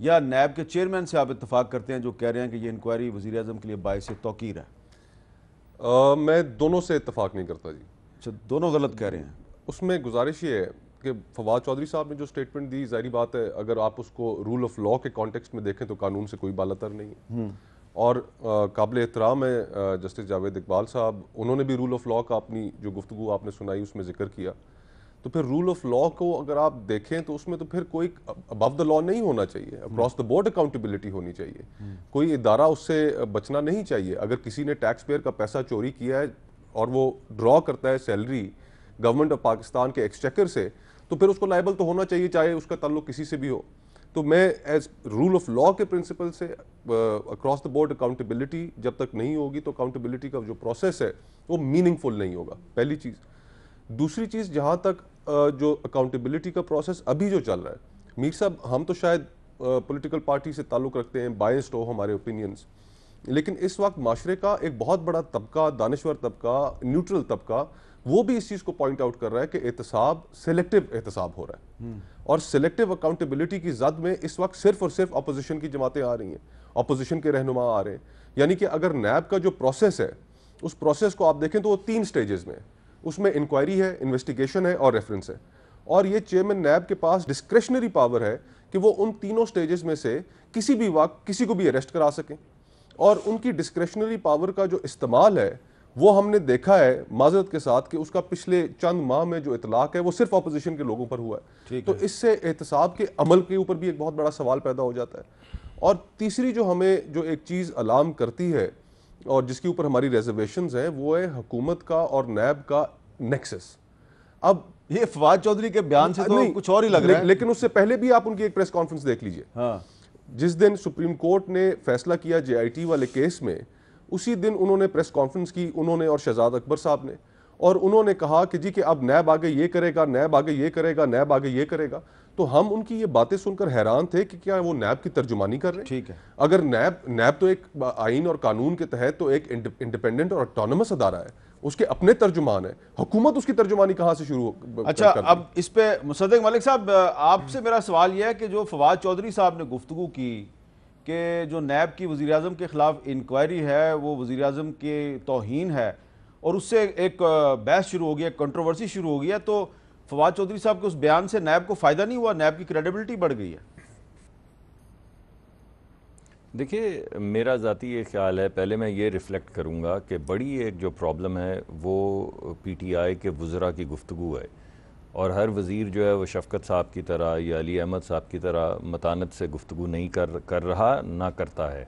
یا نیب کے چیئرمین سے آپ اتفاق کرتے ہیں جو کہہ رہے ہیں کہ یہ انکوائری وزیر اعظم کے لیے باعث توقیر ہے؟ میں دونوں سے اتفاق نہیں کرتا جی. اچھا، دونوں غلط کہہ رہے ہیں. اس میں گزارش یہ ہے کہ فواد چودھری صاحب نے جو سٹیٹمنٹ دی، ظاہری بات ہے اگر آپ اس کو رول آف لاء کے کانٹیکسٹ میں دیکھیں تو قانون سے کوئی بالاتر نہیں ہے. اور قابل احترام ہے جسٹس جاوید اقبال صاحب، انہوں نے بھی رول آف لاء کا اپنی جو گفتگو آپ نے سنائی اس میں ذکر کیا. تو پھر رول آف لاء کو اگر آپ دیکھیں تو اس میں تو پھر کوئی ابو دا لاء نہیں ہونا چاہیے، اکراس دا بورڈ اکاؤنٹیبلٹی ہونی چاہیے. کوئی ادارہ اس سے بچنا نہیں چاہیے. اگر کسی نے ٹیکس پیئر کا پیسہ چوری کیا ہے اور وہ ڈرا کرتا ہے سیلری گورنمنٹ آف پاکستان کے ایکسچیکر سے، تو پھر اس کو لائبل تو ہونا چاہیے، چاہے اس کا تعلق کسی سے بھی ہو. تو میں ایز رول آف لاء کے پرنسپل سے اکراس دا بورڈ اکاؤنٹیبلٹی جب تک نہیں ہوگی تو اکاؤنٹیبلٹی کا جو پروسیس ہے وہ میننگ فل نہیں ہوگا، پہلی چیز. دوسری چیز، جہاں تک جو اکاؤنٹیبلٹی کا پروسیس ابھی جو چل رہا ہے، میر صاحب ہم تو شاید پولیٹیکل پارٹی سے تعلق رکھتے ہیں، بائسڈ ہو ہمارے اوپینینز، لیکن اس وقت معاشرے کا ایک بہت بڑا طبقہ، دانشور طبقہ، نیوٹرل طبقہ، وہ بھی اس چیز کو پوائنٹ آؤٹ کر رہا ہے کہ احتساب سلیکٹیو احتساب ہو رہا ہے. اور سلیکٹیو اکاؤنٹیبلٹی کی زد میں اس وقت صرف اور صرف اپوزیشن کی جماعتیں آ رہی ہیں، اپوزیشن کے رہنما آ رہے ہیں. یعنی کہ اگر نیب کا جو پروسیس ہے اس پروسیس کو آپ دیکھیں تو وہ 3 سٹیجز میں ہے. اس میں انکوائری ہے، انویسٹیگیشن ہے اور ریفرنس ہے. اور یہ چیئرمین نیب کے پاس ڈسکریشنری پاور ہے کہ وہ ان تینوں سٹیجز میں سے کسی بھی وقت کسی کو بھی اریسٹ کرا سکیں. اور ان کی ڈسکریشنری پاور کا جو استعمال ہے وہ ہم نے دیکھا ہے معذرت کے ساتھ کہ اس کا پچھلے چند ماہ میں جو اطلاق ہے وہ صرف اپوزیشن کے لوگوں پر ہوا ہے. تو اس سے احتساب کے عمل کے اوپر بھی ایک بہت بڑا سوال پیدا ہو جاتا ہے. اور تیسری جو ہمیں جو ایک چیز علام کرتی ہے اور جس کے اوپر ہماری ریزرویشنز ہیں وہ ہے حکومت کا اور نیب کا نیکسس. اب یہ فواد چودھری کے بیان سے تو کچھ اور ہی لگ رہا ہے، لیکن اس سے پہلے بھی آپ ان کی ایک پریس کانفرنس دیکھ لیجئے. جس دن سپریم کورٹ نے فیصلہ کیا جے آئی ٹی والے کیس میں، اسی دن انہوں نے پریس کانفرنس کی، انہوں نے اور شہزاد اکبر صاحب نے، اور انہوں نے کہا کہ جی کہ اب نیب آگے یہ کرے گا، نیب آگے یہ کرے گا، نیب آگے یہ کرے گا. تو ہم ان کی یہ باتیں سن کر حیران تھے کہ کیا وہ نیب کی ترجمانی کر رہے ہیں. ٹھیک ہے، اگر نیب تو ایک آئین اور قانون کے تحت تو ایک انڈیپینڈنٹ اور آٹونومس ادارہ ہے، اس کے اپنے ترجمان ہیں. حکومت اس کی ترجمانی کہاں سے شروع اچھا اب اس پہ مصدق ملک صاحب آپ سے میرا سوال یہ ہے کہ جو فواد چودھری صاحب نے گفتگو کی کہ جو نیب کی وزیر اعظم کے خلاف انکوائری ہے وہ وزیر اعظم کی توہین ہے، اور اس سے ایک بحث شروع ہو گیا، کنٹروورسی شروع ہو گیا، تو فواد چودھری صاحب کے اس بیان سے نیب کو فائدہ نہیں ہوا؟ نیب کی کریڈیبلٹی بڑھ گئی ہے؟ دیکھیے میرا ذاتی یہ خیال ہے، پہلے میں یہ ریفلیکٹ کروں گا کہ بڑی ایک جو پرابلم ہے وہ پی ٹی آئی کے وزراء کی گفتگو ہے، اور ہر وزیر جو ہے وہ شفقت صاحب کی طرح یا علی احمد صاحب کی طرح متانت سے گفتگو نہیں کر رہا، نہ کرتا ہے.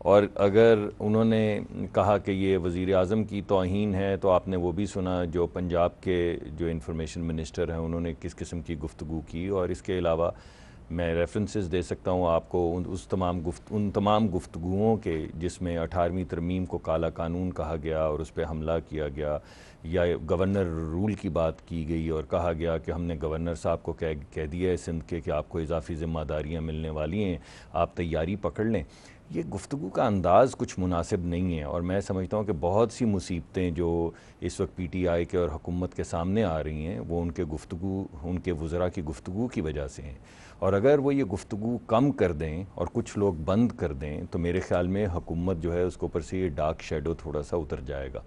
اور اگر انہوں نے کہا کہ یہ وزیر اعظم کی توہین ہے تو آپ نے وہ بھی سنا جو پنجاب کے جو انفارمیشن منسٹر ہیں انہوں نے کس قسم کی گفتگو کی. اور اس کے علاوہ میں ریفرنسز دے سکتا ہوں آپ کو ان تمام گفتگوؤں کے جس میں 18ویں ترمیم کو کالا قانون کہا گیا اور اس پہ حملہ کیا گیا، یا گورنر رول کی بات کی گئی اور کہا گیا کہ ہم نے گورنر صاحب کو کہہ دیا ہے سندھ کے کہ آپ کو اضافی ذمہ داریاں ملنے والی ہیں، آپ تیاری پکڑ لیں. یہ گفتگو کا انداز کچھ مناسب نہیں ہے، اور میں سمجھتا ہوں کہ بہت سی مصیبتیں جو اس وقت پی ٹی آئی کے اور حکومت کے سامنے آ رہی ہیں وہ ان کے وزراء کی گفتگو کی وجہ سے ہیں. اور اگر وہ یہ گفتگو کم کر دیں اور کچھ لوگ بند کر دیں تو میرے خیال میں حکومت جو ہے اس کے اوپر سے یہ ڈارک شیڈو تھوڑا سا اتر جائے گا.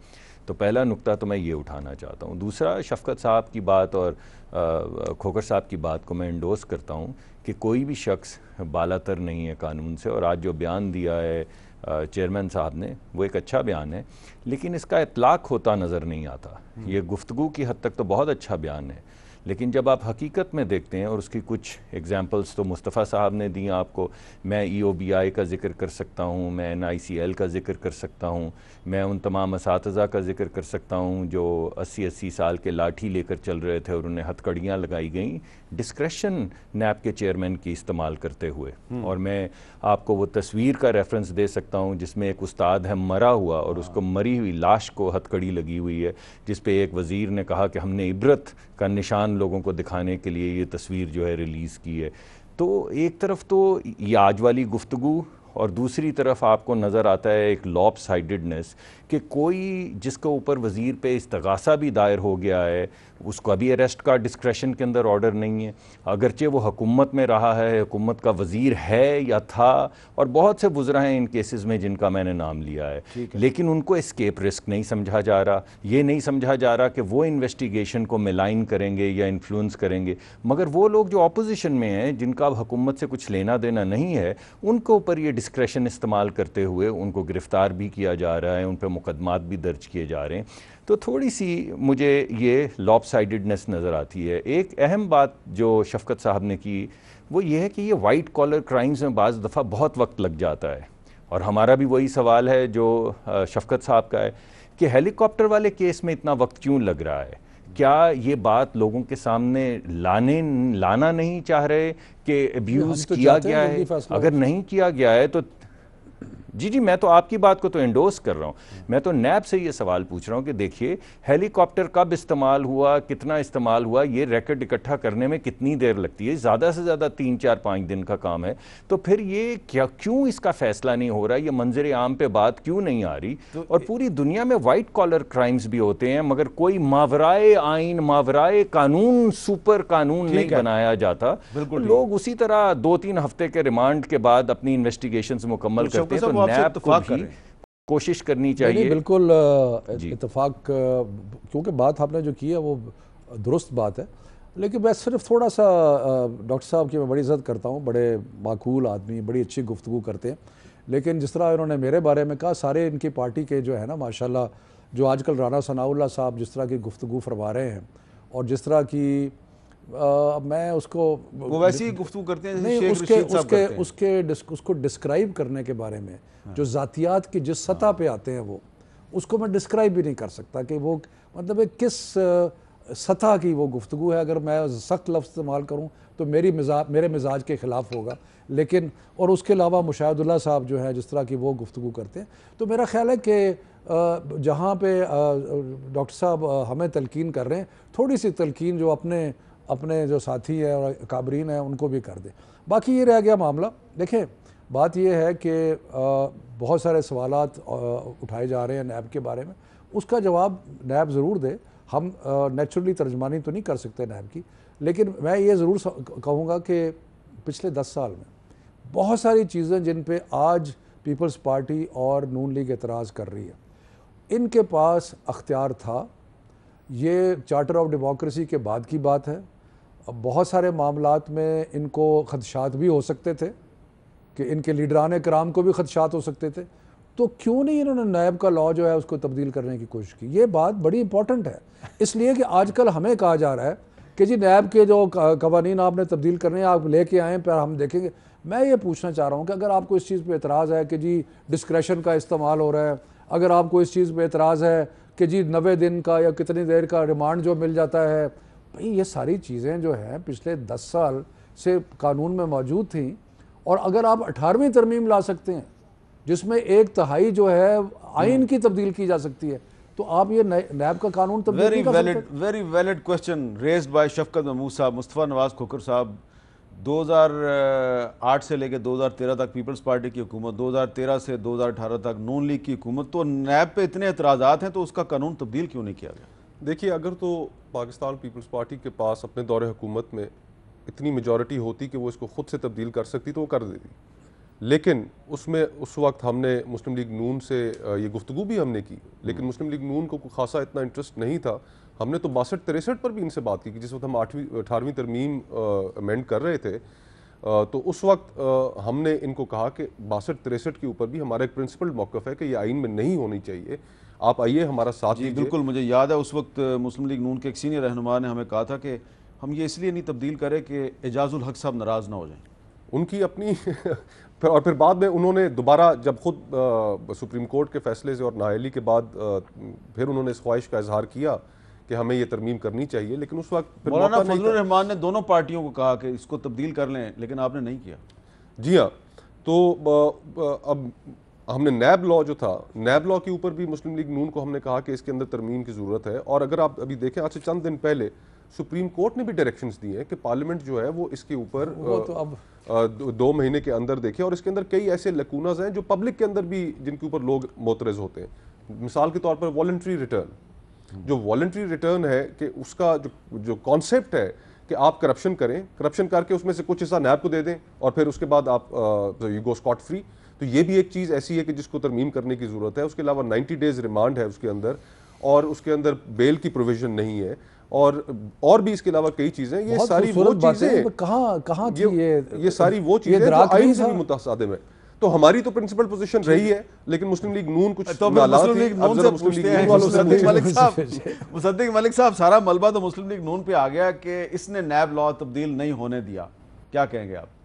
تو پہلا نقطہ تو میں یہ اٹھانا چاہتا ہوں. دوسرا، شفقت صاحب کی بات اور کھوکھر صاحب کی بات کو میں انڈوس کرتا ہوں کہ کوئی بھی شخص بالاتر نہیں ہے قانون سے، اور آج جو بیان دیا ہے چیئرمین صاحب نے وہ ایک اچھا بیان ہے، لیکن اس کا اطلاق ہوتا نظر نہیں آتا. یہ گفتگو کی حد تک تو بہت اچھا بیان ہے، لیکن جب آپ حقیقت میں دیکھتے ہیں، اور اس کی کچھ ایگزامپلس تو مصطفیٰ صاحب نے دی آپ کو، میں ای او بی آئی کا ذکر کر سکتا ہوں، میں این آئی سی ایل کا ذکر کر سکتا ہوں، میں ان تمام اساتذہ کا ذکر کر سکتا ہوں جو 80 سال کے لاٹھی لے کر چل رہے تھے اور انہیں ہتھ کڑیاں لگائی گئیں ڈسکریشن نیب کے چیئرمین کی استعمال کرتے ہوئے. اور میں آپ کو وہ تصویر کا ریفرنس دے سکتا ہوں جس میں ایک استاد ہے مرا ہوا اور اس کو مری ہوئی لاش کو ہتھ کڑی لگی ہوئی ہے، جس پہ ایک وزیر نے کہا کہ ہم نے عبرت کا نشان لوگوں کو دکھانے کے لیے یہ تصویر جو ہے ریلیز کی ہے. تو ایک طرف تو یہ آج والی گفتگو اور دوسری طرف آپ کو نظر آتا ہے ایک لاپ سائیڈڈنس کہ کوئی جس کے اوپر وزیر پہ استغاثہ بھی دائر ہو گیا ہے اس کو ابھی اریسٹ کا ڈسکریشن کے اندر آرڈر نہیں ہے، اگرچہ وہ حکومت میں رہا ہے، حکومت کا وزیر ہے یا تھا، اور بہت سے وزراء ہیں ان کیسز میں جن کا میں نے نام لیا ہے، لیکن ان کو اسکیپ رسک نہیں سمجھا جا رہا، یہ نہیں سمجھا جا رہا کہ وہ انویسٹیگیشن کو ملائن کریں گے یا انفلوئنس کریں گے، مگر وہ لوگ جو اپوزیشن میں ہیں جن کا اب حکومت سے کچھ لینا دینا نہیں ہے ان کے اوپر یہ ڈسکریشن استعمال کرتے ہوئے ان کو گرفتار بھی کیا جا رہا ہے، ان پہ مقدمات بھی درج کیے جا رہے ہیں۔ تو تھوڑی سی مجھے یہ لاپ سائیڈڈنس نظر آتی ہے۔ ایک اہم بات جو شفقت صاحب نے کی وہ یہ ہے کہ یہ وائٹ کالر کرائمز میں بعض دفعہ بہت وقت لگ جاتا ہے، اور ہمارا بھی وہی سوال ہے جو شفقت صاحب کا ہے کہ ہیلی کاپٹر والے کیس میں اتنا وقت کیوں لگ رہا ہے؟ کیا یہ بات لوگوں کے سامنے لانا نہیں چاہ رہے کہ ابیوز کیا گیا ہے؟ اگر نہیں کیا گیا ہے تو جی میں تو آپ کی بات کو تو انڈورس کر رہا ہوں، میں تو نیب سے یہ سوال پوچھ رہا ہوں کہ دیکھیے ہیلی کاپٹر کب استعمال ہوا، کتنا استعمال ہوا، یہ ریکارڈ اکٹھا کرنے میں کتنی دیر لگتی ہے، زیادہ سے زیادہ 3-4-5 دن کا کام ہے، تو پھر یہ کیوں اس کا فیصلہ نہیں ہو رہا، یہ منظر عام پہ بات کیوں نہیں آ رہی؟ اور پوری دنیا میں وائٹ کالر کرائمز بھی ہوتے ہیں مگر کوئی ماورائے آئین، ماورائے قانون، سپر قانون نہیں بنایا جاتا، لوگ اسی طرح 2-3 ہفتے کے ریمانڈ کے بعد اپنی انویسٹیگیشنز مکمل کرتے ہیں۔ تو نیب کو بھی کوشش کرنی چاہیے۔ بالکل اتفاق، کیونکہ بات آپ نے جو کی ہے وہ درست بات ہے، لیکن میں صرف تھوڑا سا ڈاکٹر صاحب کی میں بڑی عزت کرتا ہوں، بڑے معقول آدمی، بڑی اچھی گفتگو کرتے ہیں، لیکن جس طرح انہوں نے میرے بارے میں کہا، سارے ان کی پارٹی کے جو ہے نا ماشاءاللہ، جو آج کل رانا ثناء اللہ صاحب جس طرح کی گفتگو فرما رہے ہیں اور جس طرح کی میں اس کو وہ ویسی ہی گفتگو کرتے ہیں نہیں، اس کو ڈسکرائب کرنے کے بارے میں جو ذاتیات کی جس سطح پہ آتے ہیں وہ اس کو میں ڈسکرائب بھی نہیں کر سکتا کہ وہ مطلب کس سطح کی وہ گفتگو ہے۔ اگر میں سخت لفظ استعمال کروں تو میرے مزاج کے خلاف ہوگا، لیکن اور اس کے علاوہ مشاہد اللہ صاحب جو ہے جس طرح کی وہ گفتگو کرتے ہیں، تو میرا خیال ہے کہ جہاں پہ ڈاکٹر صاحب ہمیں تلقین کر رہے ہیں، تھوڑی سی تلقین جو اپنے جو ساتھی ہیں اور اکابرین ہیں ان کو بھی کر دیں۔ باقی یہ رہ گیا معاملہ، دیکھیں بات یہ ہے کہ بہت سارے سوالات اٹھائے جا رہے ہیں نیب کے بارے میں، اس کا جواب نیب ضرور دے۔ ہم نیچرلی ترجمانی تو نہیں کر سکتے نیب کی، لیکن میں یہ ضرور کہوں گا کہ پچھلے 10 سال میں بہت ساری چیزیں جن پہ آج پیپلز پارٹی اور نون لیگ اعتراض کر رہی ہے، ان کے پاس اختیار تھا۔ یہ چارٹر آف ڈیموکریسی کے بعد کی بات ہے۔ بہت سارے معاملات میں ان کو خدشات بھی ہو سکتے تھے کہ ان کے لیڈران کرام کو بھی خدشات ہو سکتے تھے، تو کیوں نہیں انہوں نے نیب کا لاء جو ہے اس کو تبدیل کرنے کی کوشش کی؟ یہ بات بڑی امپورٹنٹ ہے، اس لیے کہ آج کل ہمیں کہا جا رہا ہے کہ جی نیب کے جو قوانین آپ نے تبدیل کرنے ہیں آپ لے کے آئیں، پھر ہم دیکھیں گے۔ میں یہ پوچھنا چاہ رہا ہوں کہ اگر آپ کو اس چیز پہ اعتراض ہے کہ جی ڈسکریشن کا استعمال ہو رہا ہے، اگر آپ کو اس چیز پہ اعتراض ہے کہ جی 90 دن کا یا کتنی دیر کا ریمانڈ جو مل جاتا ہے، بھئی یہ ساری چیزیں جو ہیں پچھلے 10 سال سے قانون میں موجود تھیں، اور اگر آپ 18ویں ترمیم لا سکتے ہیں جس میں 1/3 جو ہے آئین کی تبدیل کی جا سکتی ہے، تو آپ یہ نیب کا قانون تبدیل نہیں کر سکتے؟ Very valid question raised by شفقت محمود صاحب۔ مصطفیٰ نواز کھوکھر صاحب، 2008 سے لے کے 2013 تک پیپلز پارٹی کی حکومت، 2013 سے 2018 تک نون لیگ کی حکومت، تو نیب پہ اتنے اعتراضات ہیں تو اس کا قانون تبدیل کیوں نہیں کیا گیا؟ دیکھیے، اگر تو پاکستان پیپلز پارٹی کے پاس اپنے دور حکومت میں اتنی میجورٹی ہوتی کہ وہ اس کو خود سے تبدیل کر سکتی تو وہ کر دیتی، لیکن اس وقت ہم نے مسلم لیگ نون سے یہ گفتگو بھی ہم نے کی، لیکن مسلم لیگ نون کو خاصا اتنا انٹرسٹ نہیں تھا۔ ہم نے تو 62-63 پر بھی ان سے بات کی کہ جس وقت ہم 18ویں ترمیم امینڈ کر رہے تھے، تو اس وقت ہم نے ان کو کہا کہ 62-63 کے اوپر بھی ہمارا ایک پرنسپل موقف ہے کہ یہ آئین میں نہیں ہونی چاہیے، آپ آئیے ہمارا ساتھ دیجیے۔ بالکل، مجھے یاد ہے اس وقت مسلم لیگ نون کے ایک سینئر رہنما نے ہمیں کہا تھا کہ ہم یہ اس لیے نہیں تبدیل کریں کہ اعجاز الحق صاحب ناراض نہ ہو جائیں۔ ان کی اپنی اور پھر بعد میں انہوں نے دوبارہ جب خود سپریم کورٹ کے فیصلے سے اور نااہلی کے بعد پھر انہوں نے اس خواہش کا اظہار کیا کہ ہمیں یہ ترمیم کرنی چاہیے، لیکن اس وقت مولانا فضل الرحمان نے دونوں پارٹیوں کو کہا کہ اس کو تبدیل کر لیں، لیکن آپ نے نہیں کیا۔ جی ہاں، تو اب ہم نے نیب لا جو تھا، نیب لا کے اوپر بھی مسلم لیگ نون کو ہم نے کہا کہ اس کے اندر ترمیم کی ضرورت ہے. اور اگر آپ ابھی دیکھیں آج سے چند دن پہلے سپریم کورٹ نے بھی ڈائریکشنز دی ہیں کہ پارلیمنٹ جو ہے وہ اس کے اوپر 2 مہینے کے اندر دیکھے. اور اس کے اندر کئی ایسے لیکوناز ہیں جو پبلک کے اندر بھی جن کے اوپر لوگ معترض ہوتے ہیں. مثال کے طور پر والنٹری ریٹرن، جو والنٹری ریٹرن ہے کہ اس کا جو کانسیپٹ ہے کہ آپ کرپشن کریں، کرپشن کر کے اس میں سے کچھ حصہ نیب کو دے دیں اور پھر اس کے بعد آپ یو گو اسکاٹ فری. تو یہ بھی ایک چیز ایسی ہے کہ جس کو ترمیم کرنے کی ضرورت ہے. اس کے علاوہ 90 ڈیز ریمانڈ ہے اس کے اندر، اور اس کے اندر بیل کی پروویژن نہیں ہے، اور بھی اس کے علاوہ کئی چیزیں. یہ ساری وہ چیزیں کہاں یہ ساری وہ چیزیں جو آئین سے بھی متصادم ہے. تو ہماری تو پرنسپل پوزیشن رہی ہے، لیکن مسلم لیگ نون کچھ مصدق ملک صاحب سارا ملبہ تو مسلم لیگ نون پہ آ گیا کہ اس نے نیب لا تبدیل نہیں ہونے دیا. کیا کہیں گے آپ؟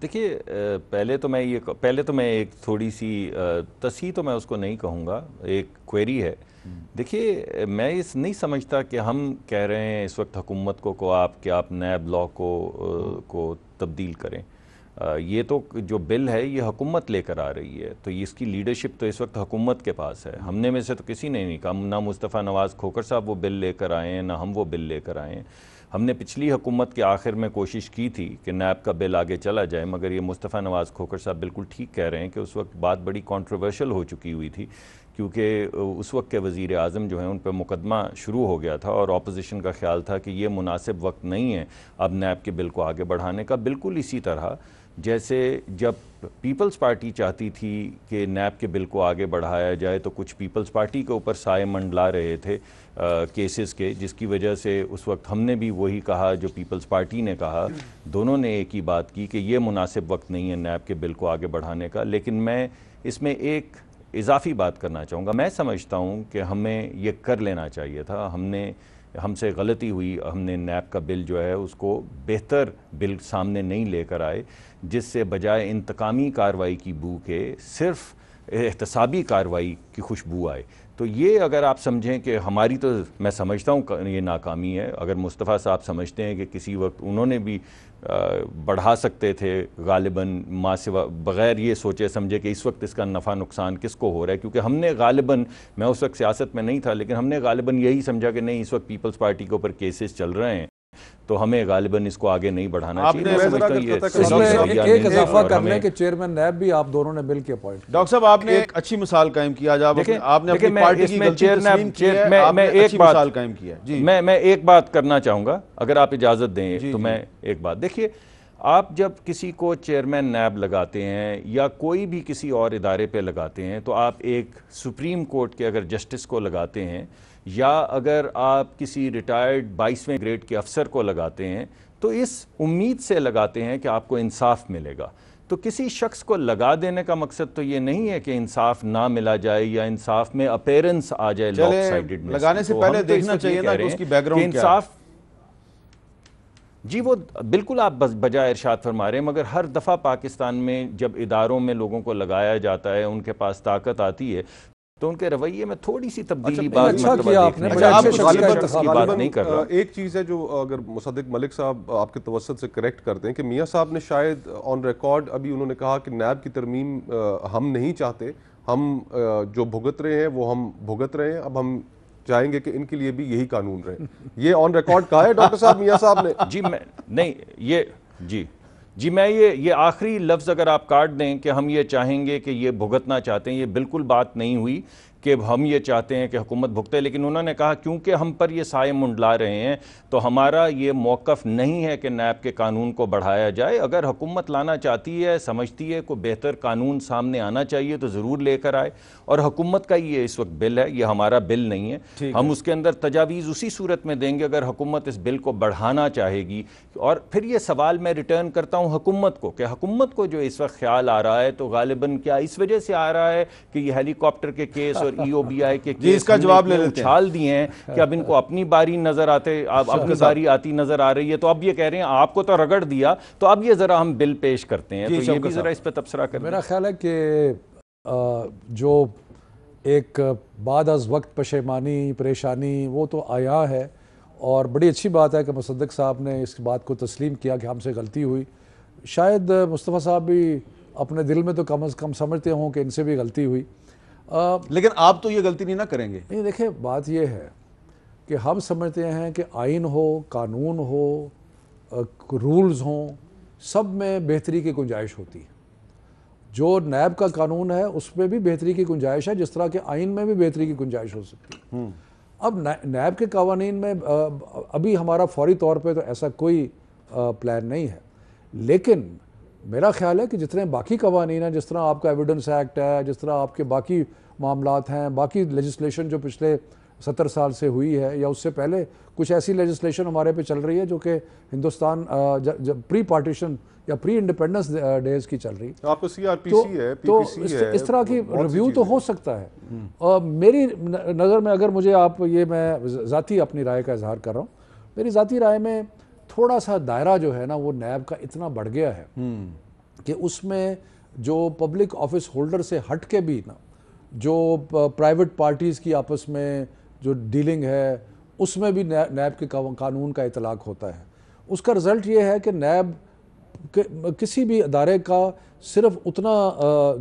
دیکھیے پہلے تو میں ایک تھوڑی سی تصحیح تو میں اس کو نہیں کہوں گا، ایک کوئری ہے. دیکھیے میں اس نہیں سمجھتا کہ ہم کہہ رہے ہیں اس وقت حکومت کو آپ نیب لا کو تبدیل کریں. یہ تو جو بل ہے یہ حکومت لے کر آ رہی ہے، تو اس کی لیڈرشپ تو اس وقت حکومت کے پاس ہے. ہم نے میں سے تو کسی نے نہیں کہا، نہ مصطفیٰ نواز کھوکھر صاحب وہ بل لے کر آئے ہیں، نہ ہم وہ بل لے کر آئے ہیں. ہم نے پچھلی حکومت کے آخر میں کوشش کی تھی کہ نیب کا بل آگے چلا جائے، مگر یہ مصطفیٰ نواز کھوکھر صاحب بالکل ٹھیک کہہ رہے ہیں کہ اس وقت بات بڑی کنٹروورشل ہو چکی ہوئی تھی، کیونکہ اس وقت کے وزیر اعظم جو ہیں ان پہ مقدمہ شروع ہو گیا تھا اور اپوزیشن کا خیال تھا کہ یہ مناسب وقت نہیں ہے اب نیب کے بل کو آگے بڑھانے کا. بالکل اسی طرح جیسے جب پیپلز پارٹی چاہتی تھی کہ نیب کے بل کو آگے بڑھایا جائے تو کچھ پیپلز پارٹی کے اوپر سائے منڈلا رہے تھے کیسز کے، جس کی وجہ سے اس وقت ہم نے بھی وہی کہا جو پیپلز پارٹی نے کہا. دونوں نے ایک ہی بات کی کہ یہ مناسب وقت نہیں ہے نیب کے بل کو آگے بڑھانے کا. لیکن میں اس میں ایک اضافی بات کرنا چاہوں گا. میں سمجھتا ہوں کہ ہمیں یہ کر لینا چاہیے تھا. ہم سے غلطی ہوئی، ہم نے نیب کا بل جو ہے اس کو بہتر بل سامنے نہیں لے کر آئے، جس سے بجائے انتقامی کارروائی کی بو کے صرف احتسابی کارروائی کی خوشبو آئے. تو یہ اگر آپ سمجھیں کہ ہماری، تو میں سمجھتا ہوں یہ ناکامی ہے. اگر مصطفیٰ صاحب سمجھتے ہیں کہ کسی وقت انہوں نے بھی بڑھا سکتے تھے غالباً ماں سے بغیر یہ سوچے سمجھے کہ اس وقت اس کا نفع نقصان کس کو ہو رہا ہے، کیونکہ ہم نے غالباً، میں اس وقت سیاست میں نہیں تھا، لیکن ہم نے غالباً یہی سمجھا کہ نہیں اس وقت پیپلز پارٹی کے اوپر کیسز چل رہے ہیں تو ہمیں غالباً اس کو آگے نہیں بڑھانا چاہیے. ایک اضافہ کرنے کے چیئرمین نیب بھی آپ دونوں نے مل کے اپوائنٹ. ڈاکٹر صاحب آپ نے ایک اچھی مثال قائم کیا، جب آپ نے اپنی پارٹی کی غلطی تسلیم کی ہے، آپ نے اچھی مثال قائم کی ہے. میں ایک بات کرنا چاہوں گا اگر آپ اجازت دیں تو. میں ایک بات دیکھیے، آپ جب کسی کو چیئرمین نیب لگاتے ہیں یا کوئی بھی کسی اور ادارے پہ لگاتے ہیں تو آپ ایک سپریم کورٹ کے اگر جسٹس کو لگاتے ہیں یا اگر آپ کسی ریٹائرڈ 22ویں گریڈ کے افسر کو لگاتے ہیں تو اس امید سے لگاتے ہیں کہ آپ کو انصاف ملے گا. تو کسی شخص کو لگا دینے کا مقصد تو یہ نہیں ہے کہ انصاف نہ ملا جائے یا انصاف میں اپیرنس آ جائے لاک سائیڈڈنس. لگانے سے پہلے دیکھنا چاہیے نا کہ اس کی بیک گراؤنڈ کیا ہے. جی وہ بالکل آپ بجائے ارشاد فرما رہے ہیں، مگر ہر دفعہ پاکستان میں جب اداروں میں لوگوں کو لگایا جاتا ہے، ان کے پاس طاقت آتی ہے تو ان کے رویے میں تھوڑی سی تبدیلی بات نہیں کر رہا. ایک چیز ہے جو اگر مصدق ملک صاحب آپ کے توسط سے کریکٹ کرتے ہیں کہ میاں صاحب نے شاید آن ریکارڈ ابھی انہوں نے کہا کہ نیب کی ترمیم ہم نہیں چاہتے، ہم جو بھگت رہے ہیں وہ ہم بھگت رہے ہیں، اب ہم چاہیں گے کہ ان کے لیے بھی یہی قانون رہے. یہ آن ریکارڈ کہا ہے ڈاکٹر صاحب میاں صاحب نے. جی میں نہیں میں یہ آخری لفظ اگر آپ کاٹ دیں کہ ہم یہ چاہیں گے کہ یہ بھگتنا چاہتے ہیں، یہ بالکل بات نہیں ہوئی کہ ہم یہ چاہتے ہیں کہ حکومت بھگتے. لیکن انہوں نے کہا کیونکہ ہم پر یہ سائے منڈلا رہے ہیں تو ہمارا یہ موقف نہیں ہے کہ نیب کے قانون کو بڑھایا جائے. اگر حکومت لانا چاہتی ہے، سمجھتی ہے کوئی بہتر قانون سامنے آنا چاہیے تو ضرور لے کر آئے. اور حکومت کا یہ اس وقت بل ہے، یہ ہمارا بل نہیں ہے. ہم اس کے اندر تجاویز اسی صورت میں دیں گے اگر حکومت اس بل کو بڑھانا چاہے گی. اور پھر یہ سوال میں ریٹرن کرتا ہوں حکومت کو کہ حکومت کو جو اس وقت خیال آ رہا ہے تو غالباً کیا اس وجہ سے آ رہا ہے کہ یہ ہیلی کاپٹر کے کیس اور ای او بی آئی کے کیس کا جواب لے لیتے ہیں، اچھال دیے ہیں کہ اب ان کو اپنی باری نظر اپنی باری آتی نظر آ رہی ہے تو اب یہ کہہ رہے ہیں آپ کو تو رگڑ دیا تو اب یہ ذرا ہم بل پیش کرتے ہیں. تو یہ بھی ذرا اس پہ تبصرہ کریں. میرا خیال ہے کہ جو ایک بعد از وقت پشیمانی پریشانی وہ تو آیا ہے، اور بڑی اچھی بات ہے کہ مصدق صاحب نے اس بات کو تسلیم کیا کہ ہم سے غلطی ہوئی. شاید مصطفیٰ صاحب بھی اپنے دل میں تو کم از کم سمجھتے ہوں کہ ان سے بھی غلطی ہوئی. لیکن آپ تو یہ غلطی نہیں نہ کریں گے. نہیں دیکھیں بات یہ ہے کہ ہم سمجھتے ہیں کہ آئین ہو, قانون ہو, رولز ہوں, سب میں بہتری کی گنجائش ہوتی ہے. جو نیب کا قانون ہے اس میں بھی بہتری کی گنجائش ہے, جس طرح کہ آئین میں بھی بہتری کی گنجائش ہو سکتی ہے. اب نیب کے قوانین میں ابھی ہمارا فوری طور پہ تو ایسا کوئی پلان نہیں ہے, لیکن میرا خیال ہے کہ جتنے باقی قوانین ہیں, جس طرح آپ کا ایویڈنس ایکٹ ہے, جس طرح آپ کے باقی معاملات ہیں, باقی لیجسلیشن جو پچھلے 70 سال سے ہوئی ہے یا اس سے پہلے کچھ ایسی لیجسلیشن ہمارے پہ چل رہی ہے جو کہ ہندوستان پری پارٹیشن یا پری انڈیپینڈنس ڈیز کی چل رہی ہے. آپ کو سی آر پی سی ہے, پی پی سی ہے, اس طرح کی ریویو تو ہو سکتا ہے. میری نظر میں اگر مجھے آپ یہ میں ذاتی اپنی رائے کا اظہار کر رہا ہوں, میری ذاتی رائے میں تھوڑا سا دائرہ جو ہے نا وہ نیب کا اتنا بڑھ گیا ہے کہ اس میں جو پبلک آفس ہولڈر سے ہٹ کے بھی نا جو پرائیویٹ پارٹیز کی آپس میں جو ڈیلنگ ہے اس میں بھی نیب کے قانون کا اطلاق ہوتا ہے. اس کا رزلٹ یہ ہے کہ نیب کسی بھی ادارے کا صرف اتنا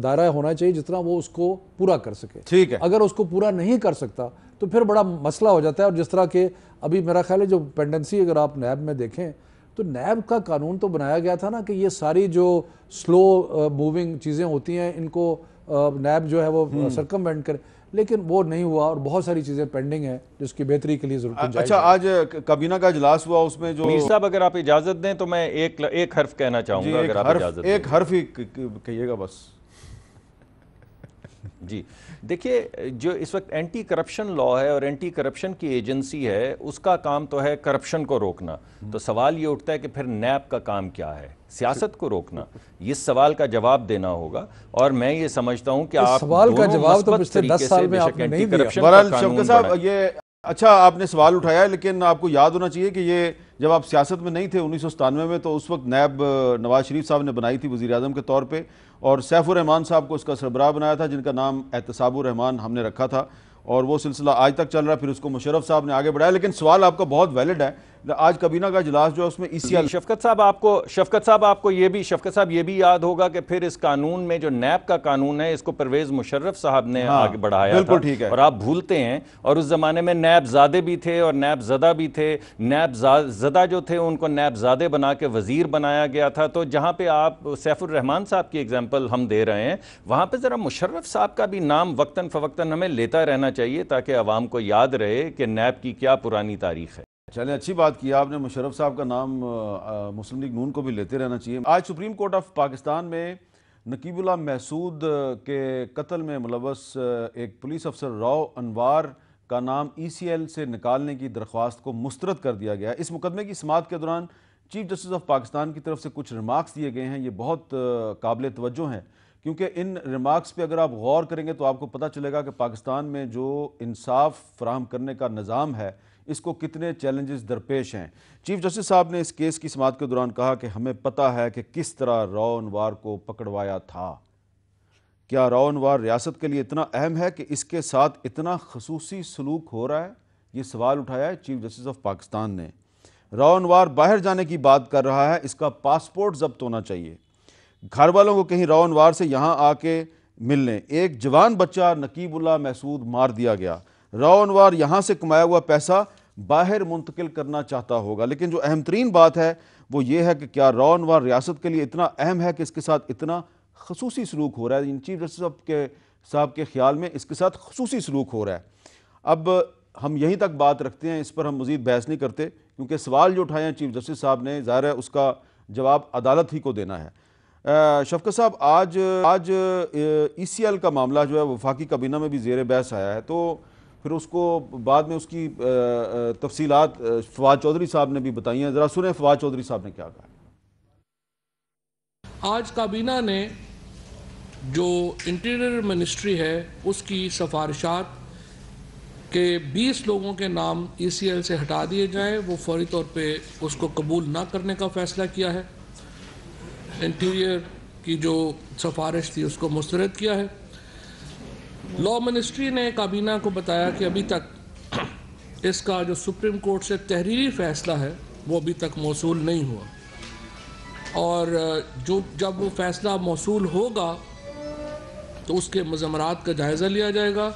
دائرہ ہونا چاہیے جتنا وہ اس کو پورا کر سکے. ٹھیک ہے, اگر اس کو پورا نہیں کر سکتا تو پھر بڑا مسئلہ ہو جاتا ہے. اور جس طرح کہ ابھی میرا خیال ہے جو پینڈنسی اگر آپ نیب میں دیکھیں تو نیب کا قانون تو بنایا گیا تھا نا کہ یہ ساری جو سلو موونگ چیزیں ہوتی ہیں ان کو نیب جو ہے وہ سرکموینٹ کرے, لیکن وہ نہیں ہوا اور بہت ساری چیزیں پینڈنگ ہیں جس کی بہتری کے لیے ضرورت ہے. اچھا, آج کابینہ کا اجلاس ہوا, اس میں جو میر صاحب اگر آپ اجازت دیں تو میں ایک حرف کہنا چاہوں گا, اگر آپ اجازت دیں. ایک حرف ہی کہیے گا بس. جی دیکھیے, جو اس وقت اینٹی کرپشن لا ہے اور اینٹی کرپشن کی ایجنسی ہے, اس کا کام تو ہے کرپشن کو روکنا. تو سوال یہ اٹھتا ہے کہ پھر نیب کا کام کیا ہے؟ سیاست کو روکنا. اس سوال کا جواب دینا ہوگا, اور میں یہ سمجھتا ہوں کہ آپ سوال کا جواب تو پچھلے 10 سال میں آپ نے نہیں دیا. بہرحال شفقت صاحب, یہ اچھا آپ نے سوال اٹھایا ہے, لیکن آپ کو یاد ہونا چاہیے کہ یہ جب آپ سیاست میں نہیں تھے 1997 میں, تو اس وقت نیب نواز شریف صاحب نے بنائی تھی وزیر اعظم کے طور پہ, اور سیف الرحمان صاحب کو اس کا سربراہ بنایا تھا, جن کا نام احتساب الرحمان ہم نے رکھا تھا, اور وہ سلسلہ آج تک چل رہا ہے. پھر اس کو مشرف صاحب نے آگے بڑھایا. لیکن سوال آپ کا بہت ویلڈ ہے. آج کابینہ کا اجلاس جو ہے اس میں شفقت صاحب آپ کو یہ بھی یاد ہوگا کہ پھر اس قانون میں جو نیب کا قانون ہے اس کو پرویز مشرف صاحب نے آگے بڑھایا تھا, اور آپ بھولتے ہیں. اور اس زمانے میں نیب زادے بھی تھے اور نیب زدہ بھی تھے. نیب زدہ جو تھے ان کو نیب زادے بنا کے وزیر بنایا گیا تھا. تو جہاں پہ آپ سیف الرحمان صاحب کی اگزامپل ہم دے رہے ہیں, وہاں پہ ذرا مشرف صاحب کا بھی نام وقتاً فوقتاً ہمیں لیتا رہنا چاہیے, تاکہ عوام کو یاد رہے کہ نیب کی کیا پرانی تاریخ ہے. چلیں, اچھی بات کی آپ نے, مشرف صاحب کا نام مسلم لیگ نون کو بھی لیتے رہنا چاہیے. آج سپریم کورٹ آف پاکستان میں نقیب اللہ محسود کے قتل میں ملوث ایک پولیس افسر راؤ انوار کا نام ECL سے نکالنے کی درخواست کو مسترد کر دیا گیا. اس مقدمے کی سماعت کے دوران چیف جسٹس آف پاکستان کی طرف سے کچھ ریمارکس دیے گئے ہیں. یہ بہت قابل توجہ ہیں, کیونکہ ان ریمارکس پہ اگر آپ غور کریں گے تو آپ کو پتہ چلے گا کہ پاکستان میں جو انصاف فراہم کرنے کا نظام ہے اس کو کتنے چیلنجز درپیش ہیں. چیف جسٹس صاحب نے اس کیس کی سماعت کے دوران کہا کہ ہمیں پتہ ہے کہ کس طرح راؤ انوار کو پکڑوایا تھا. کیا راؤ انوار ریاست کے لیے اتنا اہم ہے کہ اس کے ساتھ اتنا خصوصی سلوک ہو رہا ہے؟ یہ سوال اٹھایا ہے چیف جسٹس آف پاکستان نے. راؤ انوار باہر جانے کی بات کر رہا ہے, اس کا پاسپورٹ ضبط ہونا چاہیے. گھر والوں کو کہیں راؤ انوار سے یہاں آ کے مل لیں. ایک جوان بچہ نقیب اللہ محسود مار دیا گیا. راؤ انوار یہاں سے کمایا ہوا پیسہ باہر منتقل کرنا چاہتا ہوگا. لیکن جو اہم ترین بات ہے وہ یہ ہے کہ کیا راؤ انوار ریاست کے لیے اتنا اہم ہے کہ اس کے ساتھ اتنا خصوصی سلوک ہو رہا ہے؟ چیف جسٹس صاحب کے خیال میں اس کے ساتھ خصوصی سلوک ہو رہا ہے. اب ہم یہیں تک بات رکھتے ہیں, اس پر ہم مزید بحث نہیں کرتے, کیونکہ سوال جو اٹھائے ہیں چیف جسٹس صاحب نے, ظاہر ہے اس کا جواب عدالت ہی کو دینا ہے. شفقت صاحب, آج ECL کا معاملہ جو ہے وفاقی کابینہ میں بھی زیر بحث آیا ہے, تو پھر اس کو بعد میں اس کی تفصیلات فواد چودھری صاحب نے بھی بتائی ہیں. ذرا سنیں فواد چودھری صاحب نے کیا کہا. آج کابینہ نے جو انٹیریئر منسٹری ہے اس کی سفارشات کہ 20 لوگوں کے نام ECL سے ہٹا دیے جائیں, وہ فوری طور پہ اس کو قبول نہ کرنے کا فیصلہ کیا ہے. انٹیریئر کی جو سفارش تھی اس کو مسترد کیا ہے. لا منسٹری نے کابینہ کو بتایا کہ ابھی تک اس کا جو سپریم کورٹ سے تحریری فیصلہ ہے وہ ابھی تک موصول نہیں ہوا. اور جب وہ فیصلہ موصول ہوگا تو اس کے مضمرات کا جائزہ لیا جائے گا،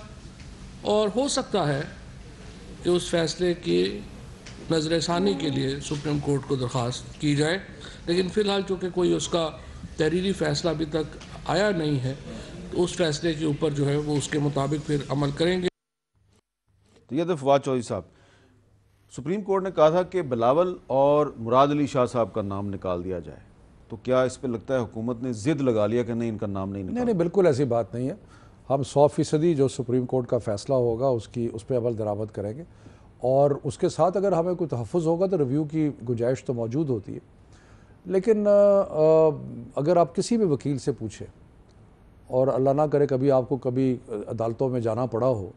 اور ہو سکتا ہے کہ اس فیصلے کی نظر ثانی کے لیے سپریم کورٹ کو درخواست کی جائے، لیکن فی الحال چونکہ کوئی اس کا تحریری فیصلہ ابھی تک آیا نہیں ہے تو اس فیصلے کے اوپر جو ہے وہ اس کے مطابق پھر عمل کریں گے۔ تو یہ تھے فواد چودھری صاحب۔ سپریم کورٹ نے کہا تھا کہ بلاول اور مراد علی شاہ صاحب کا نام نکال دیا جائے، تو کیا اس پہ لگتا ہے حکومت نے ضد لگا لیا کہ نہیں ان کا نام نہیں نکالا؟ نہیں، بالکل ایسی بات نہیں ہے۔ ہم 100% جو سپریم کورٹ کا فیصلہ ہوگا اس پہ عمل درآمد کریں گے، اور اس کے ساتھ اگر ہمیں کوئی تحفظ ہوگا تو ریویو کی گنجائش تو موجود ہوتی ہے۔ لیکن اگر آپ کسی بھی وکیل سے پوچھیں، اور اللہ نہ کرے کبھی آپ کو کبھی عدالتوں میں جانا پڑا ہو،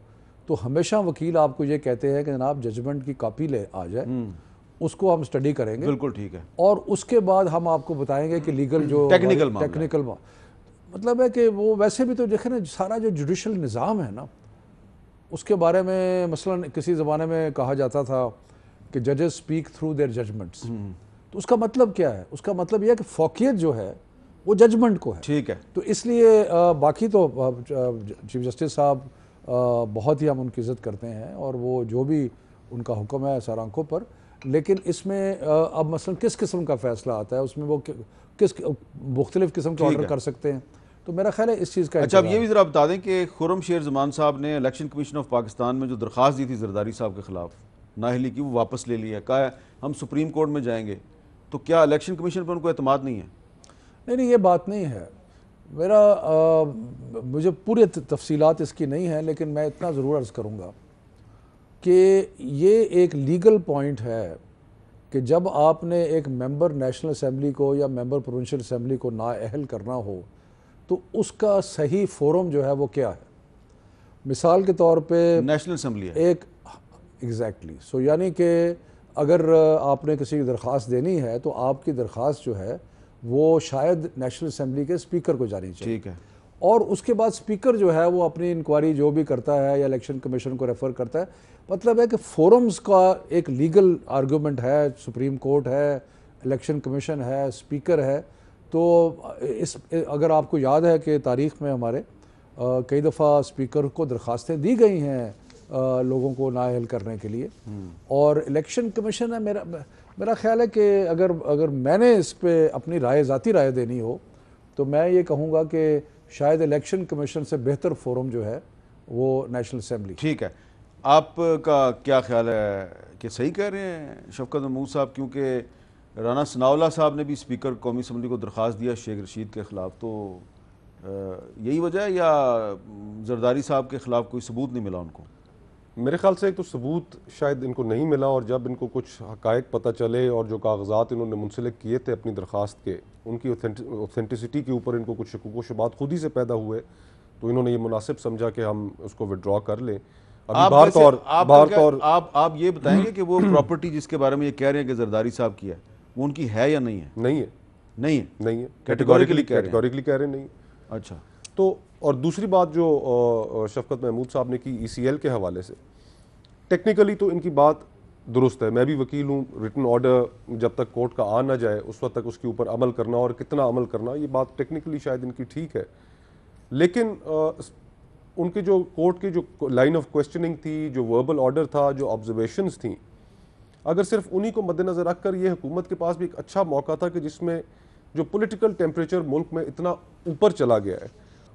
تو ہمیشہ وکیل آپ کو یہ کہتے ہیں کہ جناب ججمنٹ کی کاپی لے آ جائے، اس کو ہم اسٹڈی کریں گے، بالکل ٹھیک ہے، اور اس کے بعد ہم آپ کو بتائیں گے کہ لیگل جو ٹیکنیکل مطلب ہے کہ وہ ویسے بھی تو دیکھیں نا، سارا جو جوڈیشل نظام ہے نا، اس کے بارے میں مثلا کسی زمانے میں کہا جاتا تھا کہ ججز سپیک تھرو دیئر ججمنٹس، تو اس کا مطلب کیا ہے؟ اس کا مطلب یہ ہے کہ فوقیت جو ہے وہ ججمنٹ کو ہے، ٹھیک ہے۔ تو اس لیے باقی تو چیف جسٹس صاحب بہت ہی ہم ان کی عزت کرتے ہیں، اور وہ جو بھی ان کا حکم ہے سر آنکھوں پر، لیکن اس میں اب مثلا کس قسم کا فیصلہ آتا ہے، اس میں وہ کس مختلف قسم کے آرڈر کر سکتے ہیں، تو میرا خیال ہے اس چیز کا اچھا اب یہ بھی ذرا بتا دیں کہ خرم شیر زمان صاحب نے الیکشن کمیشن آف پاکستان میں جو درخواست دی تھی زرداری صاحب کے خلاف نااہلی کی، وہ واپس لے لی ہے، کہا ہے ہم سپریم کورٹ میں جائیں گے، تو کیا الیکشن کمیشن پر ان کو اعتماد نہیں ہے؟ نہیں، یہ بات نہیں ہے، مجھے پوری تفصیلات اس کی نہیں ہے، لیکن میں اتنا ضرور عرض کروں گا کہ یہ ایک لیگل پوائنٹ ہے کہ جب آپ نے ایک ممبر نیشنل اسمبلی کو یا ممبر پروونشل اسمبلی کو نااہل کرنا ہو تو اس کا صحیح فورم جو ہے وہ کیا ہے؟ مثال کے طور پہ نیشنل اسمبلی ہے ایک ایگزیکٹلی سو یعنی کہ اگر آپ نے کسی کی درخواست دینی ہے تو آپ کی درخواست جو ہے وہ شاید نیشنل اسمبلی کے اسپیکر کو جانی چاہیے، ٹھیک ہے، اور اس کے بعد اسپیکر جو ہے وہ اپنی انکوائری جو بھی کرتا ہے یا الیکشن کمیشن کو ریفر کرتا ہے۔ مطلب ہے کہ فورمز کا ایک لیگل آرگومنٹ ہے، سپریم کورٹ ہے، الیکشن کمیشن ہے، اسپیکر ہے، تو اگر آپ کو یاد ہے کہ تاریخ میں ہمارے کئی دفعہ اسپیکر کو درخواستیں دی گئی ہیں لوگوں کو نااہل کرنے کے لیے، اور الیکشن کمیشن ہے، میرا خیال ہے کہ اگر میں نے اس پہ اپنی ذاتی رائے دینی ہو تو میں یہ کہوں گا کہ شاید الیکشن کمیشن سے بہتر فورم جو ہے وہ نیشنل اسمبلی۔ ٹھیک ہے، آپ کا کیا خیال ہے کہ صحیح کہہ رہے ہیں شفقت محمود صاحب؟ کیونکہ رانا ثناءاللہ صاحب نے بھی اسپیکر قومی اسمبلی کو درخواست دیا شیخ رشید کے خلاف، تو یہی وجہ ہے یا زرداری صاحب کے خلاف کوئی ثبوت نہیں ملا ان کو؟ میرے خیال سے ایک تو ثبوت شاید ان کو نہیں ملا، اور جب ان کو کچھ حقائق پتہ چلے اور جو کاغذات انہوں نے منسلک کیے تھے اپنی درخواست کے، ان کی اوتھینٹسٹی کے اوپر ان کو کچھ شکوک و شبہات خود ہی سے پیدا ہوئے، تو انہوں نے یہ مناسب سمجھا کہ ہم اس کو وڈرا کر لیں۔ آپ یہ بتائیں گے کہ وہ پراپرٹی جس کے بارے میں یہ کہہ رہے ہیں کہ زرداری صاحب کی ہے، وہ ان کی ہے یا نہیں ہے؟ نہیں ہے، نہیں ہے، نہیں ہے، کیٹیگوریکلی کیٹیگوریکلی کہہ رہے نہیں۔ اچھا، تو اور دوسری بات جو شفقت محمود صاحب نے کی ای سی ایل کے حوالے سے، ٹیکنیکلی تو ان کی بات درست ہے، میں بھی وکیل ہوں، ریٹن آرڈر جب تک کورٹ کا آ نہ جائے اس وقت تک اس کے اوپر عمل کرنا اور کتنا عمل کرنا، یہ بات ٹیکنیکلی شاید ان کی ٹھیک ہے، لیکن ان کے جو کورٹ کی جو لائن آف کویسچننگ تھی، جو وربل آرڈر تھا، جو آبزرویشنز تھیں، اگر صرف انہی کو مد نظر رکھ کر، یہ حکومت کے پاس بھی ایک اچھا موقع تھا کہ جس میں جو پولیٹیکل ٹیمپریچر ملک میں اتنا اوپر چلا گیا ہے،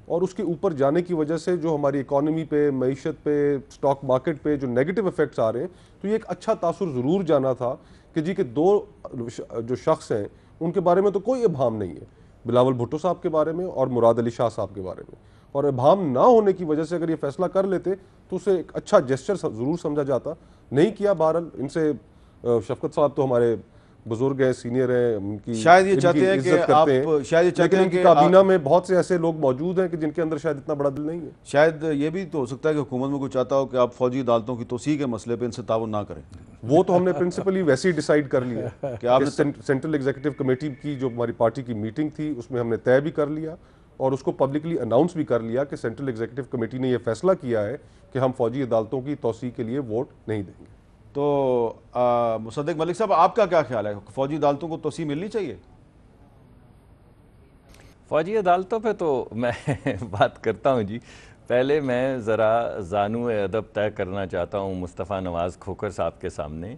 اور اس کے اوپر جانے کی وجہ سے جو ہماری اکانومی پہ، معیشت پہ، سٹاک مارکیٹ پہ جو نیگیٹو ایفیکٹس آ رہے ہیں، تو یہ ایک اچھا تاثر ضرور جانا تھا کہ جی کہ دو جو شخص ہیں ان کے بارے میں تو کوئی ابہام نہیں ہے، بلاول بھٹو صاحب کے بارے میں اور مراد علی شاہ صاحب کے بارے میں، اور ابہام نہ ہونے کی وجہ سے اگر یہ فیصلہ کر لیتے تو اسے ایک اچھا جیسچر ضرور سمجھا جاتا، نہیں کیا۔ بہرحال ان سے شفقت صاحب تو ہمارے بزرگ ہیں، سینئر ہیں، ان کی شاید یہ چاہتے ہیں کہ آپ لیکن ان کی کابینہ میں بہت سے ایسے لوگ موجود ہیں کہ جن کے اندر شاید اتنا بڑا دل نہیں ہے۔ شاید یہ بھی تو ہو سکتا ہے کہ حکومت میں کوئی چاہتا ہو کہ آپ فوجی عدالتوں کی توسیع کے مسئلے پہ ان سے تعاون نہ کریں۔ وہ تو ہم نے پرنسپلی ویسے ہی ڈیسائیڈ کر لیا کہ آپ سینٹرل ایگزیکٹو کمیٹی کی جو ہماری پارٹی کی میٹنگ تھی اس میں ہم نے طے بھی کر لیا اور اس کو پبلکلی اناؤنس بھی کر لیا کہ سینٹرل ایگزیکٹو کمیٹی نے یہ فیصلہ کیا ہے کہ ہم فوجی عدالتوں کی توسیع کے لیے ووٹ نہیں دیں گے۔ تو مصدق ملک صاحب، آپ کا کیا خیال ہے، فوجی عدالتوں کو توسیع ملنی چاہیے؟ فوجی عدالتوں پہ تو میں بات کرتا ہوں جی. پہلے میں ذرا زانو ادب طے کرنا چاہتا ہوں مصطفیٰ نواز کھوکھر صاحب کے سامنے،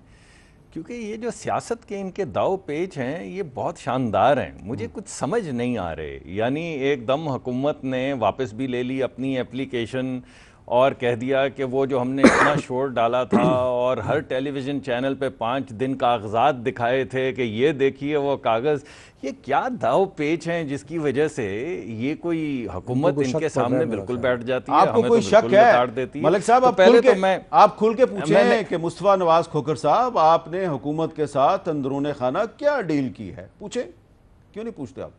کیونکہ یہ جو سیاست کے ان کے داؤ پیچ ہیں یہ بہت شاندار ہیں. مجھے کچھ سمجھ نہیں آ رہے. یعنی ایک دم حکومت نے واپس بھی لے لی اپنی اپلیکیشن اور کہہ دیا کہ وہ جو ہم نے اتنا شور ڈالا تھا اور ہر ٹیلی ویژن چینل پہ 5 دن کاغذات دکھائے تھے کہ یہ دیکھیے وہ کاغذ، یہ کیا داؤ پیچ ہیں جس کی وجہ سے یہ کوئی حکومت ان کے سامنے بالکل بیٹھ جاتی ہے. آپ کو کوئی شک ہے ملک صاحب؟ آپ کھل کے پوچھیں کہ مصطفیٰ نواز کھوکھر صاحب آپ نے حکومت کے ساتھ اندرون خانہ کیا ڈیل کی ہے؟ پوچھیں. کیوں نہیں پوچھتے آپ؟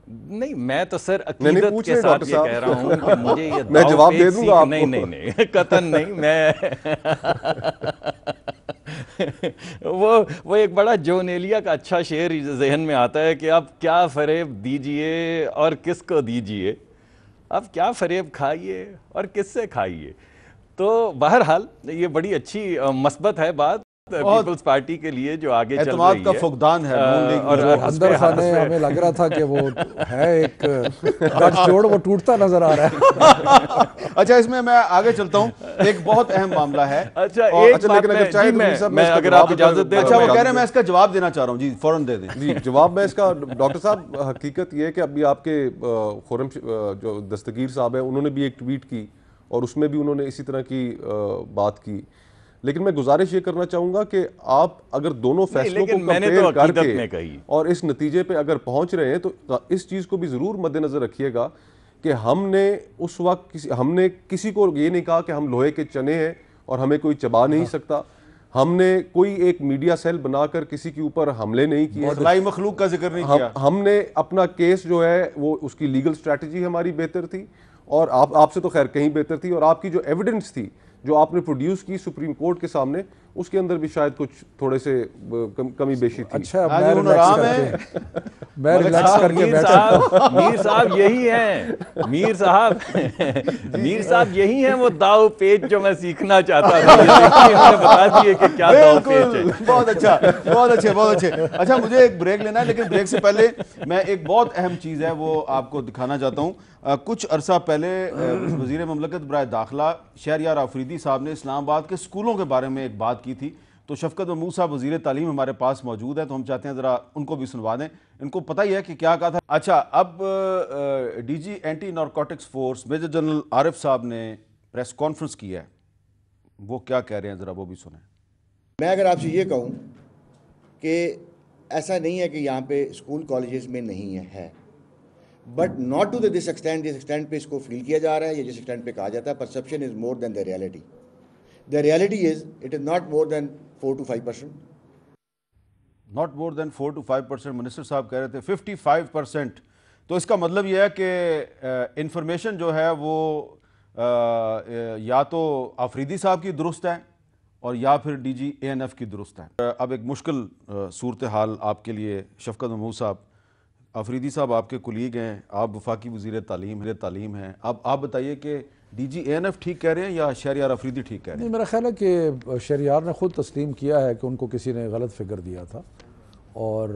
نہیں میں تو سر عقیدت کے ساتھ یہ کہہ رہا ہوں کہ مجھے یہ میں جواب دے دوں گا آپ کو. نہیں قطعاً نہیں. میں وہ ایک بڑا جون ایلیا کا اچھا شعر ذہن میں آتا ہے کہ اب کیا فریب دیجئے اور کس کو دیجئے، اب کیا فریب کھائیے اور کس سے کھائیے. تو بہرحال یہ بڑی اچھی مثبت ہے بات پیپلز پارٹی کے لیے جو آگے چل رہی ہے. اعتماد کا فقدان ہے. اور اندر خانے ہمیں لگ رہا تھا کہ وہ ہے ایک گٹھ جوڑ وہ ٹوٹتا نظر آ رہا ہے. اچھا اس میں میں آگے چلتا ہوں. ایک بہت اہم معاملہ ہے. اچھا ایک بات میں اگر آپ اجازت دیں. اچھا وہ کہہ رہے ہیں میں اس کا جواب دینا چاہ رہا ہوں. جی فوراً دے دیں. جی جواب میں اس کا ڈاکٹر صاحب حقیقت یہ ہے کہ ابھی آپ کے خرم جو دستگیر صاحب ہیں انہوں نے بھی ایک ٹویٹ کی اور اس میں بھی انہوں نے اسی طرح کی بات کی. لیکن میں گزارش یہ کرنا چاہوں گا کہ آپ اگر دونوں فیصلوں کو کمپیئر کر کے اور اس نتیجے پہ اگر پہنچ رہے ہیں تو اس چیز کو بھی ضرور مد نظر رکھیے گا کہ ہم نے اس وقت ہم نے کسی کو یہ نہیں کہا کہ ہم لوہے کے چنے ہیں اور ہمیں کوئی چبا نہیں سکتا. ہم نے کوئی ایک میڈیا سیل بنا کر کسی کے اوپر حملے نہیں کیے. خلائی مخلوق کا ذکر نہیں کیا. ہم نے اپنا کیس جو ہے وہ اس کی لیگل اسٹریٹجی ہماری بہتر تھی اور آپ سے تو خیر کہیں بہتر تھی. اور آپ کی جو ایویڈنس تھی جو آپ نے پروڈیوس کی سپریم کورٹ کے سامنے اس کے اندر بھی شاید کچھ تھوڑے سے کمی بیشی تھی. اچھا میں ریلیکس کر کے بیٹھا. میر صاحب یہی ہیں میر صاحب یہی ہیں وہ داؤ پیچ جو میں سیکھنا چاہتا تھا. بتا دیے کہ کیا داؤ پیچ ہے. بہت اچھا بہت اچھے بہت اچھے. اچھا مجھے ایک بریک لینا ہے لیکن بریک سے پہلے میں ایک بہت اہم چیز ہے وہ آپ کو دکھانا چاہتا ہوں. کچھ عرصہ پہلے وزیر مملکت برائے داخلہ شہریار آفریدی صاحب نے اسلام آباد کے اسکولوں کے بارے میں ایک بات کی تھی. تو شفقت محمود صاحب وزیر تعلیم ہمارے پاس موجود ہے تو ہم چاہتے ہیں ذرا ان کو بھی سنوا دیں. ان کو پتہ ہی ہے کہ کیا کہا تھا. اچھا اب D G anti narcotics force major general Arif صاحب نے پریس کانفرنس کی ہے. وہ کیا کہہ رہے ہیں ذرا وہ بھی سنیں. میں اگر آپ سے یہ کہوں کہ ایسا نہیں ہے کہ یہاں پہ اسکول کالجز میں نہیں ہے but not to this extent. جس ایکسٹینٹ پہ اس کو فیل کیا جا رہا ہے یا جس ایکسٹینٹ پہ کہا جاتا ہے perception is more than the reality. The reality is it is not more than 4 to 5%. Not more than 4 to 5%. Minister صاحب کہہ رہے تھے 55%. تو اس کا مطلب یہ ہے کہ انفارمیشن جو ہے وہ یا تو آفریدی صاحب کی درست ہے اور یا پھر ڈی جی اے این ایف کی درست ہے. اب ایک مشکل صورتحال آپ کے لیے شفقت محمود صاحب. آفریدی صاحب آپ کے کولیگ ہیں, آپ وفاقی وزیر تعلیم ہیں. اب آپ بتائیے کہ ڈی جی اے این ایف ٹھیک کہہ رہے ہیں یا شہریار آفریدی ٹھیک کہہ رہے ہیں؟ نہیں میرا خیال ہے کہ شہریار نے خود تسلیم کیا ہے کہ ان کو کسی نے غلط فگر دیا تھا اور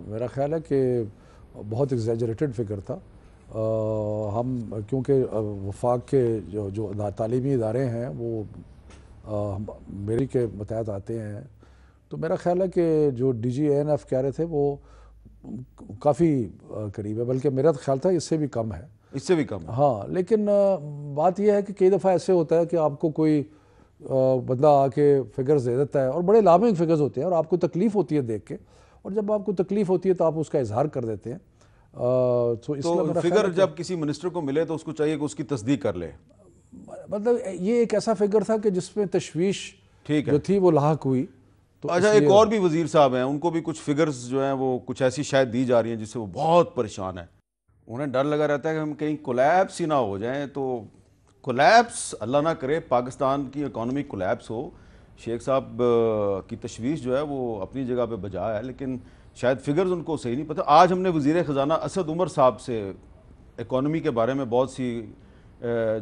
میرا خیال ہے کہ بہت ایگزیجریٹڈ فگر تھا. ہم کیونکہ وفاق کے جو تعلیمی ادارے ہیں وہ میری کے متحد آتے ہیں تو میرا خیال ہے کہ جو ڈی جی اے این ایف کہہ رہے تھے وہ کافی قریب ہے, بلکہ میرا خیال تھا اس سے بھی کم ہے. اس سے بھی کم ہے. ہاں لیکن بات یہ ہے کہ کئی دفعہ ایسے ہوتا ہے کہ آپ کو کوئی بندہ آ کے فگرز دے دیتا ہے اور بڑے لامنگ فگرز ہوتے ہیں اور آپ کو تکلیف ہوتی ہے دیکھ کے, اور جب آپ کو تکلیف ہوتی ہے تو آپ اس کا اظہار کر دیتے ہیں. تو فگر جب کسی منسٹر کو ملے تو اس کو چاہیے کہ اس کی تصدیق کر لے. مطلب یہ ایک ایسا فگر تھا کہ جس میں تشویش جو تھی وہ لاحق ہوئی. اچھا ایک اور بھی وزیر صاحب ہیں, ان کو بھی کچھ فگرز جو ہیں وہ کچھ ایسی شاید دی جا رہی ہیں جس سے وہ بہت پریشان ہیں. انہیں ڈر لگا رہتا ہے کہ ہم کہیں کولیپس ہی نہ ہو جائیں. تو کولیپس اللہ نہ کرے, پاکستان کی اکانومی کولیپس ہو. شیخ صاحب کی تشویش جو ہے وہ اپنی جگہ پہ بجا ہے لیکن شاید فگرز ان کو صحیح نہیں پتہ. آج ہم نے وزیر خزانہ اسد عمر صاحب سے اکانومی کے بارے میں بہت سی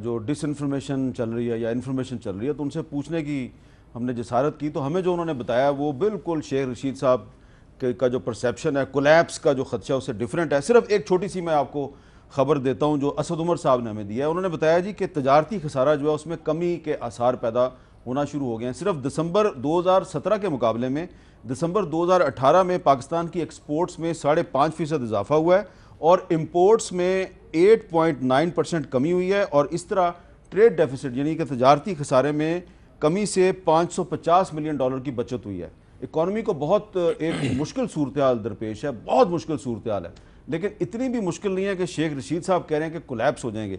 جو ڈس انفارمیشن چل رہی ہے یا انفارمیشن چل رہی ہے تو ان سے پوچھنے کی ہم نے جسارت کی, تو ہمیں جو انہوں نے بتایا وہ بالکل شیخ رشید صاحب کا جو پرسیپشن ہے کولیپس کا جو خدشہ اسے ڈیفرنٹ ہے. صرف ایک چھوٹی سی میں آپ کو خبر دیتا ہوں جو اسد عمر صاحب نے ہمیں دیا ہے. انہوں نے بتایا جی کہ تجارتی خسارہ جو ہے اس میں کمی کے آثار پیدا ہونا شروع ہو گئے ہیں. صرف دسمبر 2017 کے مقابلے میں دسمبر 2018 میں پاکستان کی ایکسپورٹس میں 5.5% اضافہ ہوا ہے اور امپورٹس میں 8.9% کمی ہوئی ہے, اور اس طرح ٹریڈ ڈیفیسٹ یعنی کہ تجارتی خسارے میں کمی سے $550 ملین کی بچت ہوئی ہے. اکانومی کو بہت ایک مشکل صورتحال درپیش ہے, بہت مشکل صورتحال ہے, لیکن اتنی بھی مشکل نہیں ہے کہ شیخ رشید صاحب کہہ رہے ہیں کہ کولیپس ہو جائیں گے.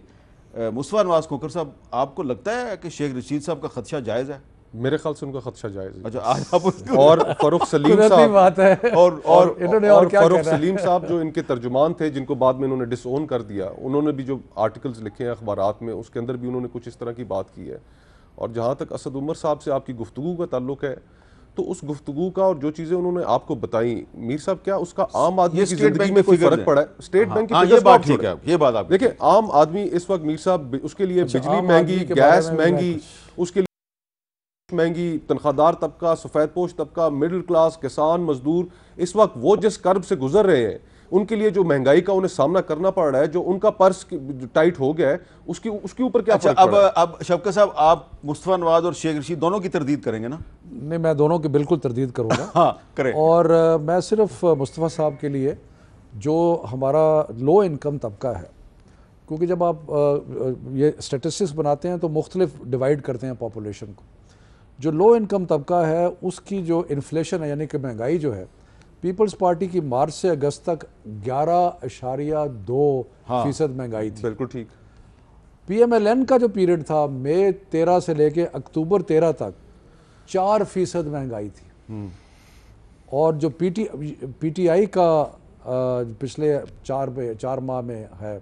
مصطفیٰ نواز کھوکھر صاحب, آپ کو لگتا ہے کہ شیخ رشید صاحب کا خدشہ جائز ہے؟ میرے خیال سے ان کا خدشہ جائز ہے. اچھا, آج آپ اور فاروق سلیم صاحب بات ہے اور فاروق سلیم صاحب جو ان کے ترجمان تھے جن کو بعد میں انہوں نے ڈس اون کر دیا, انہوں نے بھی جو آرٹیکلز لکھے ہیں اخبارات میں اس کے اندر بھی انہوں نے کچھ اس طرح کی بات کی ہے. اور جہاں تک اسد عمر صاحب سے آپ کی گفتگو کا تعلق ہے تو اس گفتگو کا اور جو چیزیں انہوں نے آپ کو بتائیں, میر صاحب کیا اس کا عام آدمی کی زندگی میں کوئی فرق پڑا ہے؟ اسٹیٹ بینک کی یہ بات ٹھیک ہے, یہ بات آپ دیکھیں, عام آدمی اس وقت میر صاحب اس کے لیے بجلی مہنگی, گیس مہنگی, اس کے لیے مہنگی, تنخواہ دار طبقہ, سفید پوش طبقہ, مڈل کلاس, کسان, مزدور, اس وقت وہ جس کرب سے گزر رہے ہیں ان کے لیے جو مہنگائی کا انہیں سامنا کرنا پڑ رہا ہے, جو ان کا پرس ٹائٹ ہو گیا ہے, اس کے اوپر کیا فرق پڑ رہا ہے؟ اب شفقت صاحب, آپ مصطفیٰ نواز اور شیخ رشید دونوں کی تردید کریں گے نا؟ نہیں, میں دونوں کی بالکل تردید کروں گا. ہاں کریں. اور میں صرف مصطفیٰ صاحب کے لیے جو ہمارا لو انکم طبقہ ہے, کیونکہ جب آپ یہ اسٹیٹسٹکس بناتے ہیں تو مختلف ڈیوائیڈ کرتے ہیں پاپولیشن کو. جو لو انکم طبقہ ہے اس کی جو انفلیشن ہے یعنی کہ مہنگائی جو ہے, پیپلز پارٹی کی مارچ سے اگست تک 11.2% مہنگائی تھی. بالکل ٹھیک. پی ایم ایل این کا جو پیریڈ تھا مئی 13 سے لے کے اکتوبر 13 تک 4% مہنگائی تھی. اور جو پی ٹی آئی کا پچھلے 4 ماہ میں ہے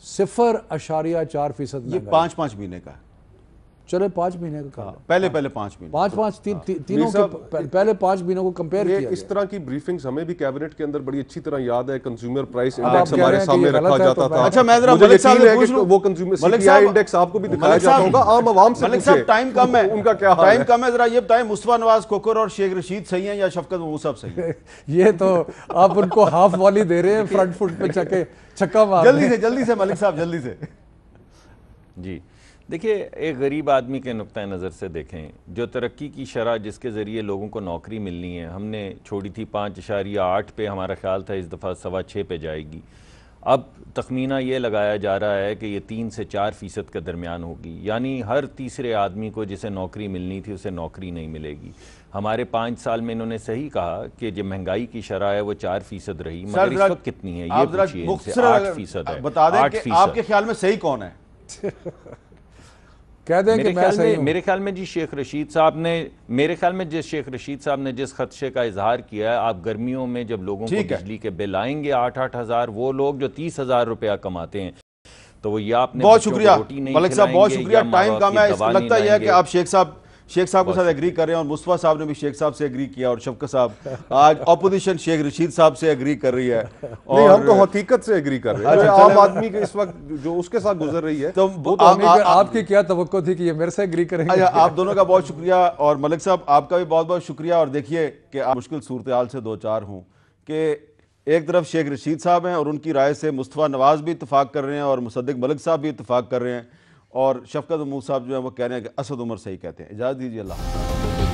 0.4% یہ 5 مہینے کا ہے. چلے 5 مہینے کا کہا, پہلے 5 مہینے, تینوں کے پہلے 5 مہینوں کو کمپیئر کیا. اس طرح کی بریفنگز ہمیں بھی کیبنٹ کے اندر بڑی اچھی طرح یاد ہے. کنزیومر پرائس انڈیکس ہمارے سامنے رکھا جاتا تھا. اچھا, میں ذرا ملک صاحب سے پوچھ لوں, وہ کنزیومر سی پی آئی انڈیکس آپ کو بھی دکھایا جاتا ہوگا, عام عوام سے ملک صاحب ٹائم کم ہے, ان کا کیا حال ہے؟ ٹائم کم ہے, ذرا یہ بتائیں مصطفیٰ نواز کھوکھر اور شیخ رشید صحیح ہیں یا شفقت محمود صاحب صحیح ہیں؟ یہ تو آپ ان کو ہاف والی دے رہے ہیں, فرنٹ فٹ پہ چھکا مار. جلدی سے ملک صاحب, جلدی سے. جی دیکھیے, ایک غریب آدمی کے نقطہ نظر سے دیکھیں, جو ترقی کی شرح جس کے ذریعے لوگوں کو نوکری ملنی ہے, ہم نے چھوڑی تھی 5.8 پہ, ہمارا خیال تھا اس دفعہ 6.25 پہ جائے گی. اب تخمینہ یہ لگایا جا رہا ہے کہ یہ 3 سے 4% کے درمیان ہوگی, یعنی ہر تیسرے آدمی کو جسے نوکری ملنی تھی اسے نوکری نہیں ملے گی. ہمارے 5 سال میں انہوں نے صحیح کہا کہ جو مہنگائی کی شرح ہے وہ 4% رہی, مگر اس وقت کتنی ہے یہ پوچھئے ان سے. 8% ہے. بتا دیں کہ آپ کے خیال میں صحیح کون ہے؟ کہہ دیں کہ میں صحیح ہوں. میرے خیال میں جی شیخ رشید صاحب نے شیخ رشید صاحب نے جس خدشے کا اظہار کیا ہے, آپ گرمیوں میں جب لوگوں کو بجلی کے بل آئیں گے 8-8 ہزار, وہ لوگ جو 30,000 روپیہ کماتے ہیں تو وہ یا اپنے بہت شکریہ ملک صاحب, بہت شکریہ. ٹائم کم ہے, لگتا یہ ہے کہ آپ شیخ صاحب کے ساتھ ایگری کر رہے ہیں, اور مصطفیٰ صاحب نے بھی شیخ صاحب سے ایگری کیا, اور شفقت صاحب آج اپوزیشن شیخ رشید صاحب سے ایگری کر رہی ہے. نہیں, ہم تو حقیقت سے ایگری کر رہے ہیں. عام آدمی کے اس وقت جو اس کے ساتھ گزر رہی ہے, تو آپ کی کیا توقع تھی کہ یہ میرے سے ایگری کریں گے؟ آپ دونوں کا بہت شکریہ, اور ملک صاحب آپ کا بھی بہت بہت شکریہ. اور دیکھیے کہ آپ مشکل صورتحال سے دوچار ہوں کہ ایک طرف شیخ رشید صاحب ہیں اور ان کی رائے سے مصطفیٰ نواز بھی اتفاق کر رہے ہیں, اور مصدق ملک صاحب بھی اتفاق کر رہے ہیں, اور شفقت محمود صاحب جو ہیں وہ کہہ رہے ہیں کہ اسد عمر صحیح کہتے ہیں. اجازت دیجیے, اللہ حافظ.